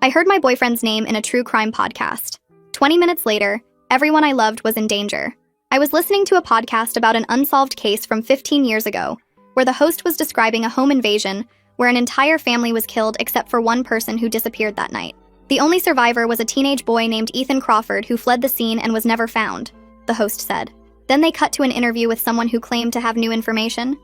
I heard my boyfriend's name in a true crime podcast. 20 minutes later, everyone I loved was in danger. I was listening to a podcast about an unsolved case from 15 years ago, where the host was describing a home invasion where an entire family was killed except for one person who disappeared that night. The only survivor was a teenage boy named Ethan Crawford who fled the scene and was never found, the host said. Then they cut to an interview with someone who claimed to have new information.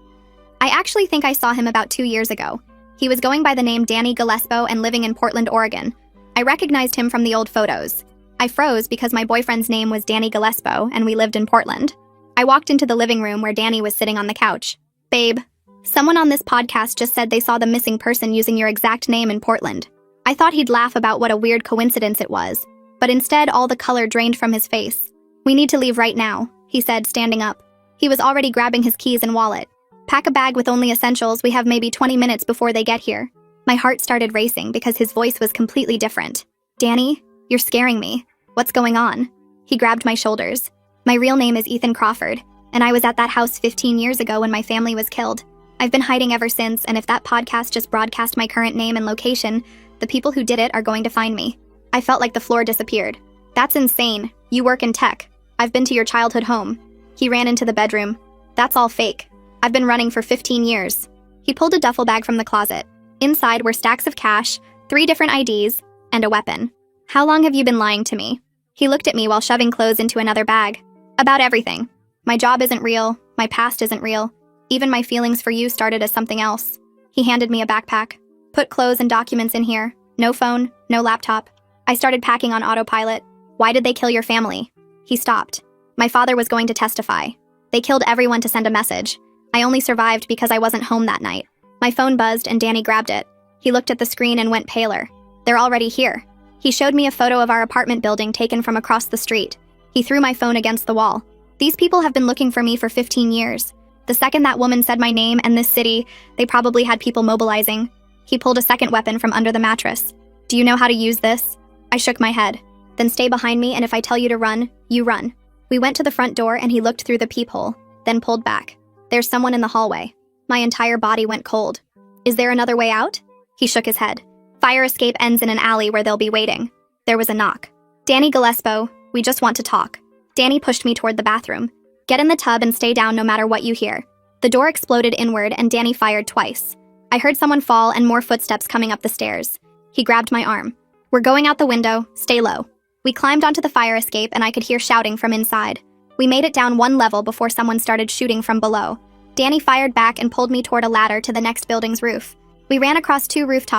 I actually think I saw him about 2 years ago. He was going by the name Danny Gillespie and living in Portland, Oregon. I recognized him from the old photos. I froze because my boyfriend's name was Danny Gillespie and we lived in Portland. I walked into the living room where Danny was sitting on the couch. Babe, someone on this podcast just said they saw the missing person using your exact name in Portland. I thought he'd laugh about what a weird coincidence it was, but instead all the color drained from his face. We need to leave right now, he said, standing up. He was already grabbing his keys and wallet. Pack a bag with only essentials, we have maybe 20 minutes before they get here. My heart started racing because his voice was completely different. Danny, you're scaring me. What's going on? He grabbed my shoulders. My real name is Ethan Crawford, and I was at that house 15 years ago when my family was killed. I've been hiding ever since, and if that podcast just broadcast my current name and location, the people who did it are going to find me. I felt like the floor disappeared. That's insane. You work in tech. I've been to your childhood home. He ran into the bedroom. That's all fake. I've been running for 15 years. He pulled a duffel bag from the closet. Inside were stacks of cash, 3 different IDs, and a weapon. How long have you been lying to me? He looked at me while shoving clothes into another bag. About everything. My job isn't real. My past isn't real. Even my feelings for you started as something else. He handed me a backpack. Put clothes and documents in here. No phone, no laptop. I started packing on autopilot. Why did they kill your family? He stopped. My father was going to testify. They killed everyone to send a message. I only survived because I wasn't home that night. My phone buzzed and Danny grabbed it. He looked at the screen and went paler. They're already here. He showed me a photo of our apartment building taken from across the street. He threw my phone against the wall. These people have been looking for me for 15 years. The second that woman said my name and this city, they probably had people mobilizing. He pulled a second weapon from under the mattress. Do you know how to use this? I shook my head. Then stay behind me, and if I tell you to run, you run. We went to the front door and he looked through the peephole, then pulled back. There's someone in the hallway. My entire body went cold. Is there another way out? He shook his head. Fire escape ends in an alley where they'll be waiting. There was a knock. Danny Gillespie, we just want to talk. Danny pushed me toward the bathroom. Get in the tub and stay down no matter what you hear. The door exploded inward and Danny fired twice. I heard someone fall and more footsteps coming up the stairs. He grabbed my arm. We're going out the window, stay low. We climbed onto the fire escape and I could hear shouting from inside. We made it down 1 level before someone started shooting from below. Danny fired back and pulled me toward a ladder to the next building's roof. We ran across 2 rooftops